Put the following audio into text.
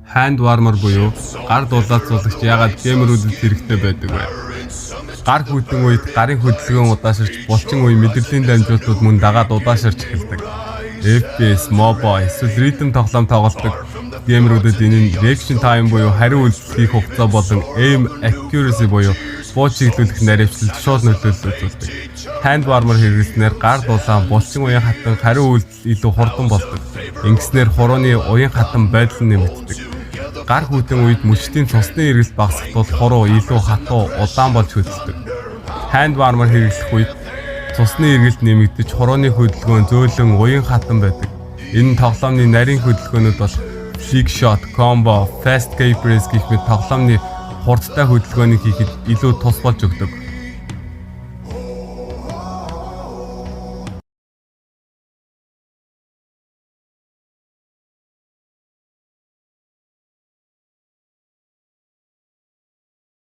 Hand warmer буюу гар дулаацуулагч яагаад геймерүүдэд хэрэгтэй байдаг вэ? Гар хүйтэн үед гарын хөдөлгөөн удааширч булчин үе мэдрэлийн дамжуултууд мөн дагаад удааширч эхэлдэг. FPS, MOBA, эсвэл ритм тоглоом тоглодог геймерүүдэд энэ нь reaction time буюу хариу үйлдэл хийх хугацаа болон aim accuracy буюу бууж чиглүүлэх наривчлалд шууд нөлөөлөл үзүүлдэг. Hand warmer хэрэглэснээр гар дулаан, булчин уян хатан хариу үйлдэл илүү хурдан болдог. Ингэснээр хурууны уян хатан байдал нь нэмэгддэг. Гар хүйтэн үед мөчтийн цусны эргэлт багасах тул хуруу илүү хатуу, удаан болж хөдөлдөг. Hand warmer хэрэглэх үед цусны эргэлт нэмэгдэж хурууны хөдөлгөөн зөөлөн уян хатан байдаг. Энэ тоглоомны нарийн хөдөлгөөнүүд бол flick shot, combo, fast K press гэх мэт тоглоомны хурдтай хөдөлгөөнийг хийхэд илүү тус болж өгдөг.